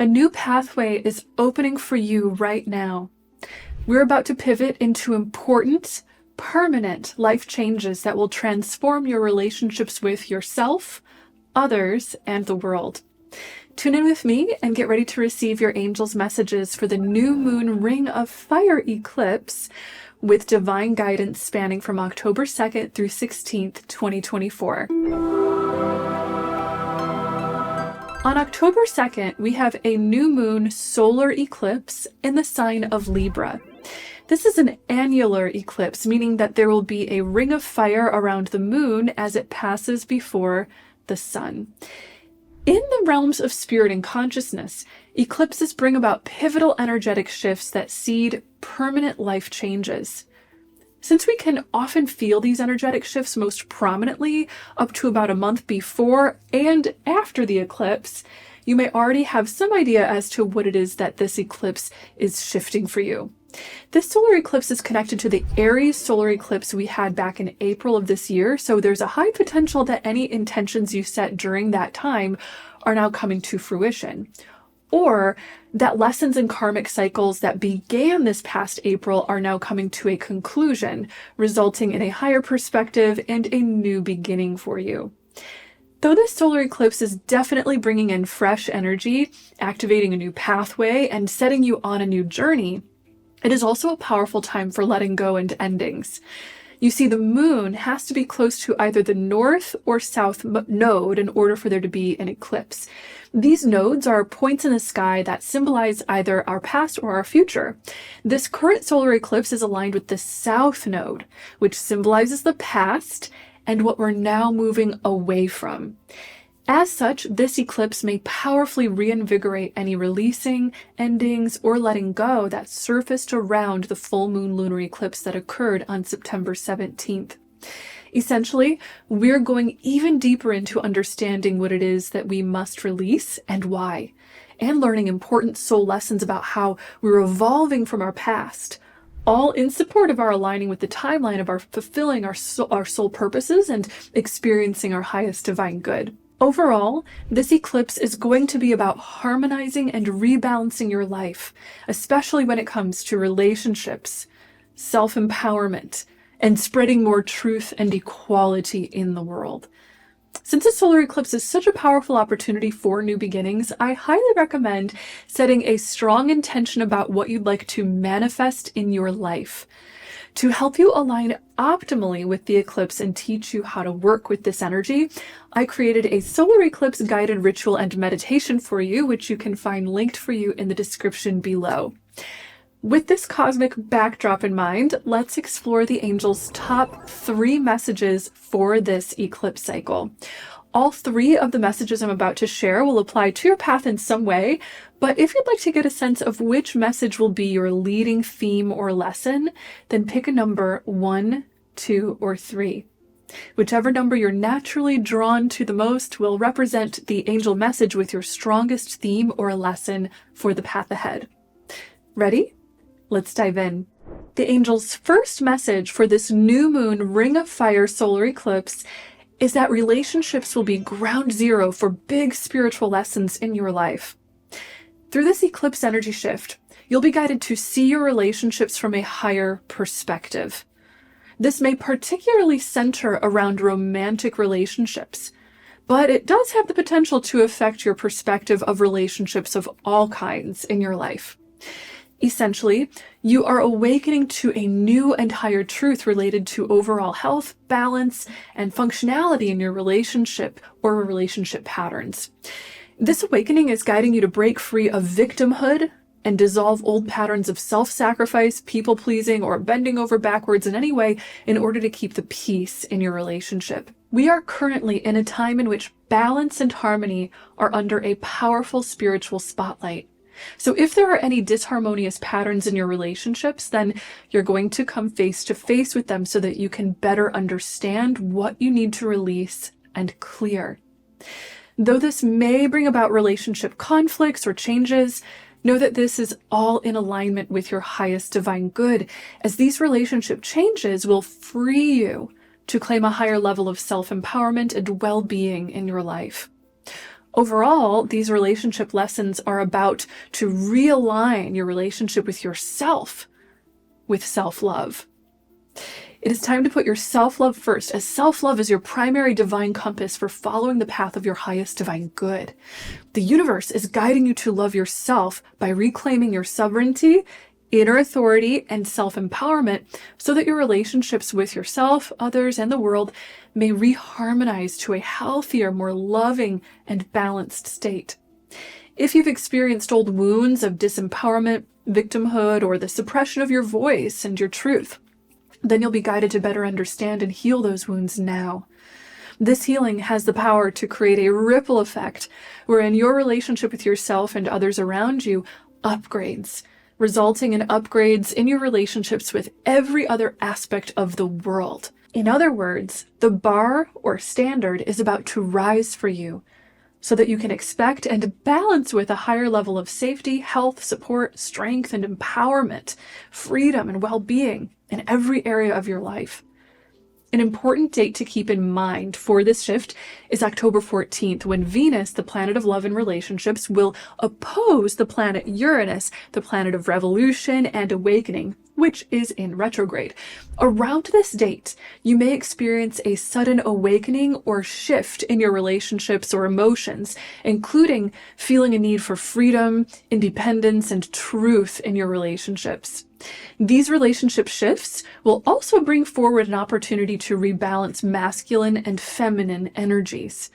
A new pathway is opening for you right now. We're about to pivot into important, permanent life changes that will transform your relationships with yourself, others, and the world. Tune in with me and get ready to receive your angels' messages for the new moon ring of fire eclipse with divine guidance spanning from October 2nd through 16th, 2024. On October 2nd, we have a new moon solar eclipse in the sign of Libra. This is an annular eclipse, meaning that there will be a ring of fire around the moon as it passes before the sun. In the realms of spirit and consciousness, eclipses bring about pivotal energetic shifts that seed permanent life changes. Since we can often feel these energetic shifts most prominently up to about a month before and after the eclipse, you may already have some idea as to what it is that this eclipse is shifting for you. This solar eclipse is connected to the Aries solar eclipse we had back in April of this year, so there's a high potential that any intentions you set during that time are now coming to fruition. Or that lessons and karmic cycles that began this past April are now coming to a conclusion, resulting in a higher perspective and a new beginning for you. Though this solar eclipse is definitely bringing in fresh energy, activating a new pathway, and setting you on a new journey, it is also a powerful time for letting go and endings. You see, the moon has to be close to either the north or south node in order for there to be an eclipse. These nodes are points in the sky that symbolize either our past or our future. This current solar eclipse is aligned with the south node, which symbolizes the past and what we're now moving away from. As such, this eclipse may powerfully reinvigorate any releasing, endings, or letting go that surfaced around the full moon lunar eclipse that occurred on September 17th. Essentially, we're going even deeper into understanding what it is that we must release and why, and learning important soul lessons about how we're evolving from our past, all in support of our aligning with the timeline of our fulfilling our soul purposes and experiencing our highest divine good. Overall, this eclipse is going to be about harmonizing and rebalancing your life, especially when it comes to relationships, self-empowerment, and spreading more truth and equality in the world. Since the solar eclipse is such a powerful opportunity for new beginnings, I highly recommend setting a strong intention about what you'd like to manifest in your life. To help you align optimally with the eclipse and teach you how to work with this energy, I created a solar eclipse guided ritual and meditation for you, which you can find linked for you in the description below. With this cosmic backdrop in mind, let's explore the angels' top 3 messages for this eclipse cycle. All 3 of the messages I'm about to share will apply to your path in some way, but if you'd like to get a sense of which message will be your leading theme or lesson, then pick a number 1, 2, or 3. Whichever number you're naturally drawn to the most will represent the angel message with your strongest theme or lesson for the path ahead. Ready? Let's dive in. The angel's first message for this new moon ring of fire solar eclipse is that relationships will be ground zero for big spiritual lessons in your life. Through this eclipse energy shift, you'll be guided to see your relationships from a higher perspective. This may particularly center around romantic relationships, but it does have the potential to affect your perspective of relationships of all kinds in your life. Essentially, you are awakening to a new and higher truth related to overall health, balance, and functionality in your relationship or relationship patterns. This awakening is guiding you to break free of victimhood and dissolve old patterns of self-sacrifice, people-pleasing, or bending over backwards in any way in order to keep the peace in your relationship. We are currently in a time in which balance and harmony are under a powerful spiritual spotlight. So if there are any disharmonious patterns in your relationships, then you're going to come face to face with them so that you can better understand what you need to release and clear. Though this may bring about relationship conflicts or changes, know that this is all in alignment with your highest divine good, as these relationship changes will free you to claim a higher level of self-empowerment and well-being in your life. Overall, these relationship lessons are about to realign your relationship with yourself with self-love. It is time to put your self-love first, as self-love is your primary divine compass for following the path of your highest divine good. The universe is guiding you to love yourself by reclaiming your sovereignty, inner authority, and self-empowerment so that your relationships with yourself, others, and the world may reharmonize to a healthier, more loving, and balanced state. If you've experienced old wounds of disempowerment, victimhood, or the suppression of your voice and your truth, then you'll be guided to better understand and heal those wounds now. This healing has the power to create a ripple effect wherein your relationship with yourself and others around you upgrades, resulting in upgrades in your relationships with every other aspect of the world. In other words, the bar or standard is about to rise for you so that you can expect and balance with a higher level of safety, health, support, strength, and empowerment, freedom, and well-being in every area of your life. An important date to keep in mind for this shift is October 14th, when Venus, the planet of love and relationships, will oppose the planet Uranus, the planet of revolution and awakening, which is in retrograde. Around this date, you may experience a sudden awakening or shift in your relationships or emotions, including feeling a need for freedom, independence, and truth in your relationships. These relationship shifts will also bring forward an opportunity to rebalance masculine and feminine energies.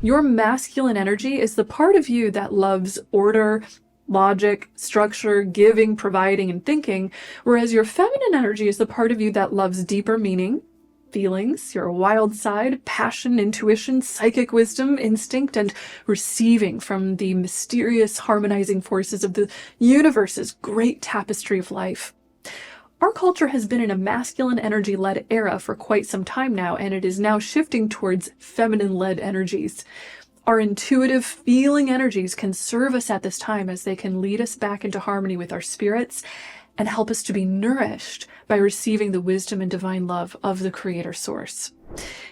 Your masculine energy is the part of you that loves order, logic, structure, giving, providing, and thinking, whereas your feminine energy is the part of you that loves deeper meaning, feelings, your wild side, passion, intuition, psychic wisdom, instinct, and receiving from the mysterious harmonizing forces of the universe's great tapestry of life. Our culture has been in a masculine energy-led era for quite some time now, and it is now shifting towards feminine-led energies. Our intuitive feeling energies can serve us at this time as they can lead us back into harmony with our spirits and help us to be nourished by receiving the wisdom and divine love of the Creator Source.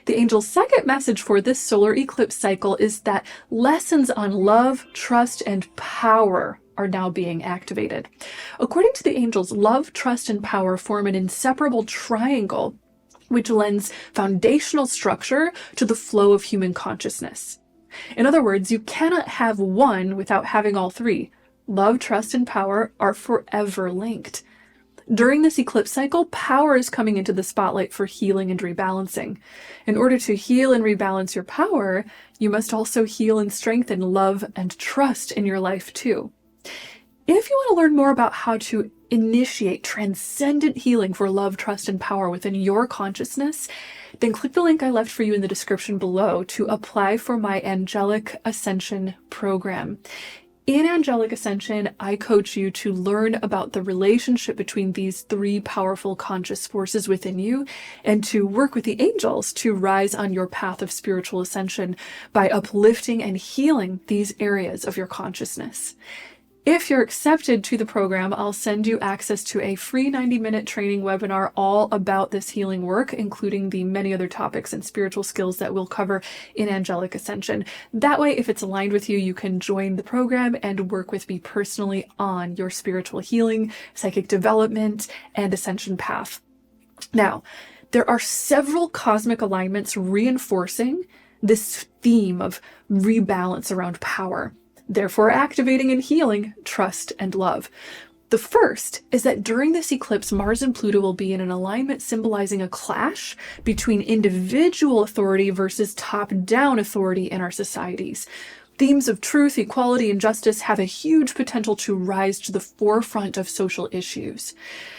The angel's second message for this solar eclipse cycle is that lessons on love, trust, and power are now being activated. According to the angels, love, trust, and power form an inseparable triangle which lends foundational structure to the flow of human consciousness. In other words, you cannot have one without having all three. Love, trust, and power are forever linked. During this eclipse cycle, power is coming into the spotlight for healing and rebalancing. In order to heal and rebalance your power, you must also heal and strengthen love and trust in your life too. If you want to learn more about how to initiate transcendent healing for love, trust, and power within your consciousness, then click the link I left for you in the description below to apply for my Angelic Ascension Program. In Angelic Ascension, I coach you to learn about the relationship between these three powerful conscious forces within you and to work with the angels to rise on your path of spiritual ascension by uplifting and healing these areas of your consciousness. If you're accepted to the program, I'll send you access to a free 90-minute training webinar all about this healing work, including the many other topics and spiritual skills that we'll cover in Angelic Ascension. That way, if it's aligned with you, you can join the program and work with me personally on your spiritual healing, psychic development, and ascension path. Now, there are several cosmic alignments reinforcing this theme of rebalance around power, therefore activating and healing trust and love. The first is that during this eclipse, Mars and Pluto will be in an alignment symbolizing a clash between individual authority versus top-down authority in our societies. Themes of truth, equality, and justice have a huge potential to rise to the forefront of social issues.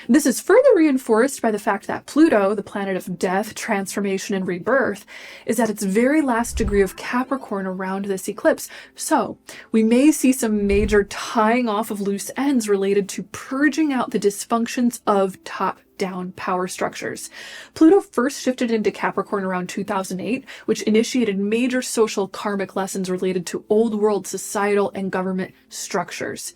This is further reinforced by the fact that Pluto, the planet of death, transformation, and rebirth, is at its very last degree of Capricorn around this eclipse. So we may see some major tying off of loose ends related to purging out the dysfunctions of top-down power structures. Pluto first shifted into Capricorn around 2008, which initiated major social karmic lessons related to old world societal and government structures.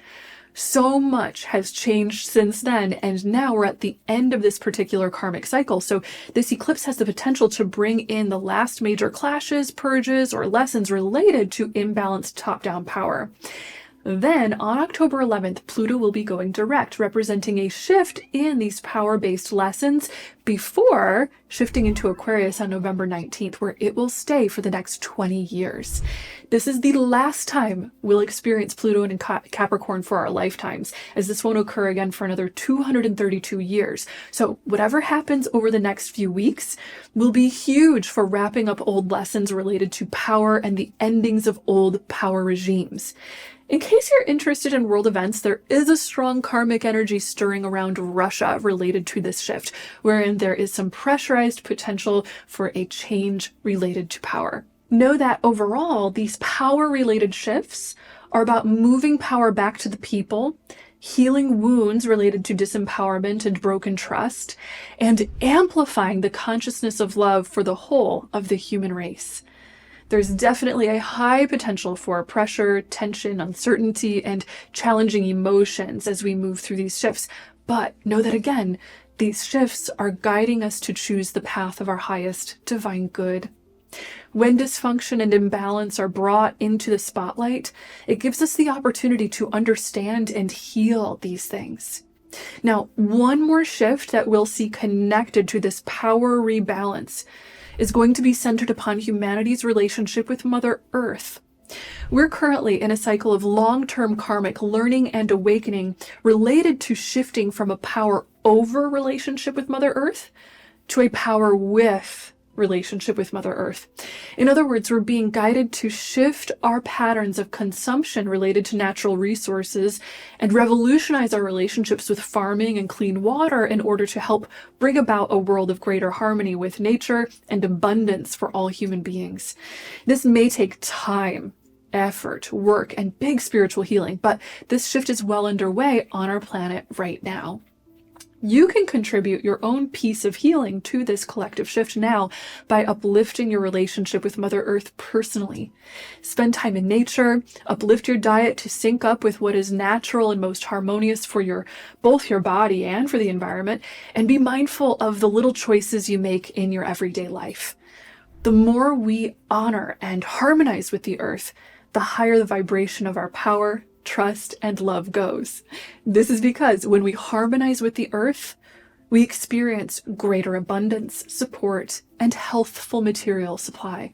So much has changed since then, and now we're at the end of this particular karmic cycle. So this eclipse has the potential to bring in the last major clashes, purges, or lessons related to imbalanced top-down power. Then, on October 11th, Pluto will be going direct, representing a shift in these power-based lessons before shifting into Aquarius on November 19th, where it will stay for the next 20 years. This is the last time we'll experience Pluto in Capricorn for our lifetimes, as this won't occur again for another 232 years. So whatever happens over the next few weeks will be huge for wrapping up old lessons related to power and the endings of old power regimes. In case you're interested in world events, there is a strong karmic energy stirring around Russia related to this shift, wherein there is some pressurized potential for a change related to power. Know that overall, these power-related shifts are about moving power back to the people, healing wounds related to disempowerment and broken trust, and amplifying the consciousness of love for the whole of the human race. There's definitely a high potential for pressure, tension, uncertainty, and challenging emotions as we move through these shifts. But know that again, these shifts are guiding us to choose the path of our highest divine good. When dysfunction and imbalance are brought into the spotlight, it gives us the opportunity to understand and heal these things. Now, one more shift that we'll see connected to this power rebalance is going to be centered upon humanity's relationship with Mother Earth. We're currently in a cycle of long-term karmic learning and awakening related to shifting from a power over relationship with Mother Earth to a power with relationship with Mother Earth. In other words, we're being guided to shift our patterns of consumption related to natural resources and revolutionize our relationships with farming and clean water in order to help bring about a world of greater harmony with nature and abundance for all human beings. This may take time, effort, work, and big spiritual healing, but this shift is well underway on our planet right now. You can contribute your own piece of healing to this collective shift now by uplifting your relationship with Mother Earth personally. Spend time in nature, uplift your diet to sync up with what is natural and most harmonious for both your body and for the environment, and be mindful of the little choices you make in your everyday life. The more we honor and harmonize with the earth, the higher the vibration of our power, trust, and love goes. This is because when we harmonize with the earth, we experience greater abundance, support, and healthful material supply.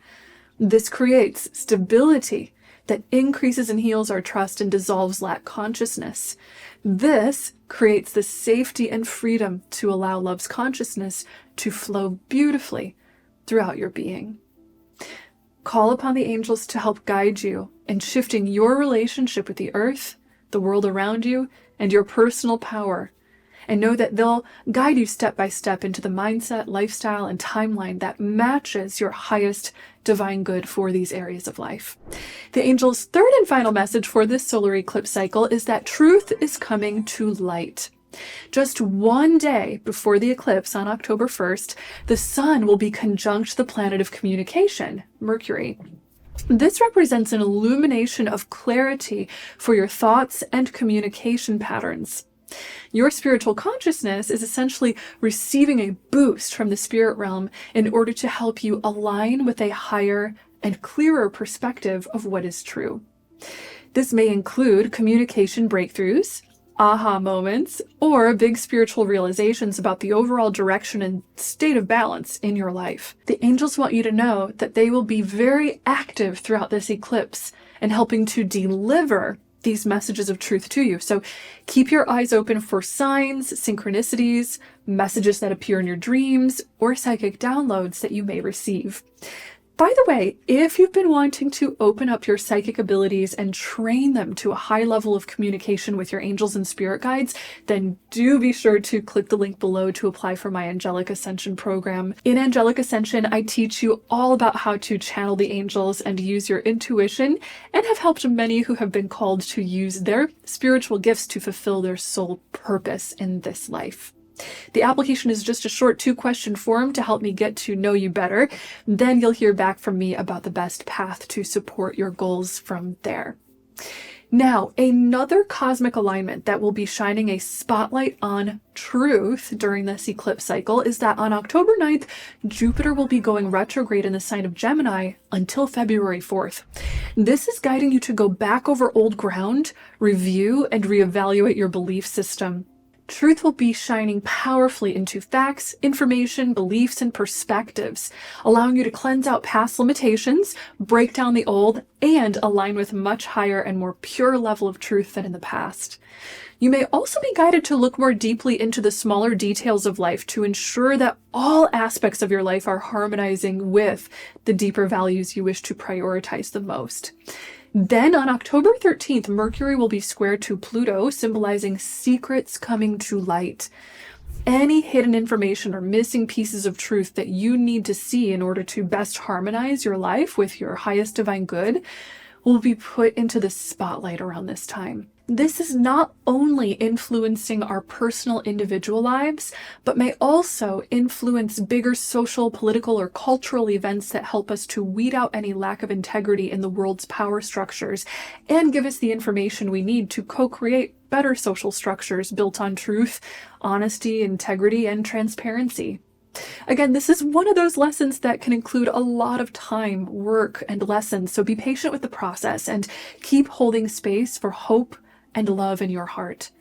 This creates stability that increases and heals our trust and dissolves lack consciousness. This creates the safety and freedom to allow love's consciousness to flow beautifully throughout your being. Call upon the angels to help guide you in shifting your relationship with the earth, the world around you, and your personal power. And know that they'll guide you step by step into the mindset, lifestyle, and timeline that matches your highest divine good for these areas of life. The angels' third and final message for this solar eclipse cycle is that truth is coming to light. Just one day before the eclipse on October 1st, the sun will be conjunct the planet of communication, Mercury. This represents an illumination of clarity for your thoughts and communication patterns. Your spiritual consciousness is essentially receiving a boost from the spirit realm in order to help you align with a higher and clearer perspective of what is true. This may include communication breakthroughs, aha moments, or big spiritual realizations about the overall direction and state of balance in your life. The angels want you to know that they will be very active throughout this eclipse and helping to deliver these messages of truth to you. So keep your eyes open for signs, synchronicities, messages that appear in your dreams, or psychic downloads that you may receive. By the way, if you've been wanting to open up your psychic abilities and train them to a high level of communication with your angels and spirit guides, then do be sure to click the link below to apply for my Angelic Ascension Program. In Angelic Ascension, I teach you all about how to channel the angels and use your intuition, and have helped many who have been called to use their spiritual gifts to fulfill their soul purpose in this life. The application is just a short 2-question form to help me get to know you better. Then you'll hear back from me about the best path to support your goals from there. Now, another cosmic alignment that will be shining a spotlight on truth during this eclipse cycle is that on October 9th, Jupiter will be going retrograde in the sign of Gemini until February 4th. This is guiding you to go back over old ground, review, and reevaluate your belief system. Truth will be shining powerfully into facts, information, beliefs, and perspectives, allowing you to cleanse out past limitations, break down the old, and align with much higher and more pure level of truth than in the past. You may also be guided to look more deeply into the smaller details of life to ensure that all aspects of your life are harmonizing with the deeper values you wish to prioritize the most. Then on October 13th, Mercury will be square to Pluto, symbolizing secrets coming to light. Any hidden information or missing pieces of truth that you need to see in order to best harmonize your life with your highest divine good will be put into the spotlight around this time. This is not only influencing our personal individual lives, but may also influence bigger social, political, or cultural events that help us to weed out any lack of integrity in the world's power structures and give us the information we need to co-create better social structures built on truth, honesty, integrity, and transparency. Again, this is one of those lessons that can include a lot of time, work, and lessons, so be patient with the process and keep holding space for hope and love in your heart.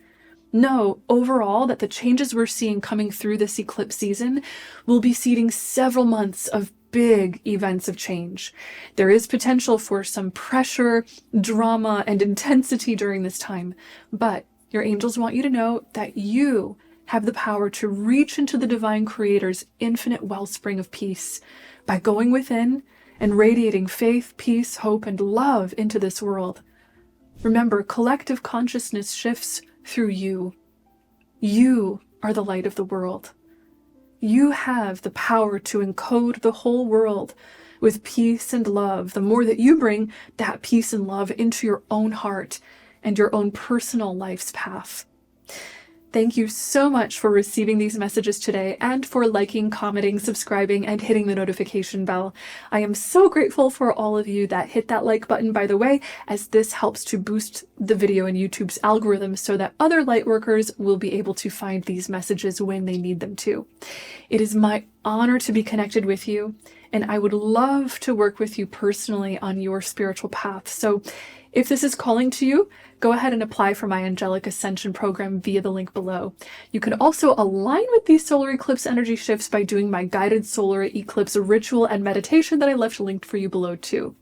Know overall that the changes we're seeing coming through this eclipse season will be seeding several months of big events of change. There is potential for some pressure, drama, and intensity during this time, but your angels want you to know that you have the power to reach into the divine creator's infinite wellspring of peace by going within and radiating faith, peace, hope, and love into this world. Remember, collective consciousness shifts through you. You are the light of the world. You have the power to encode the whole world with peace and love. The more that you bring that peace and love into your own heart and your own personal life's path. Thank you so much for receiving these messages today and for liking, commenting, subscribing, and hitting the notification bell. I am so grateful for all of you that hit that like button, by the way, as this helps to boost the video in YouTube's algorithm so that other lightworkers will be able to find these messages when they need them to. It is my honor to be connected with you, and I would love to work with you personally on your spiritual path. So if this is calling to you, go ahead and apply for my Angelic Ascension Program via the link below. You can also align with these solar eclipse energy shifts by doing my guided solar eclipse ritual and meditation that I left linked for you below too.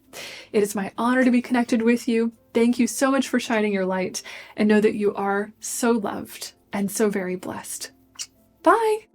It is my honor to be connected with you. Thank you so much for shining your light, and know that you are so loved and so very blessed. Bye!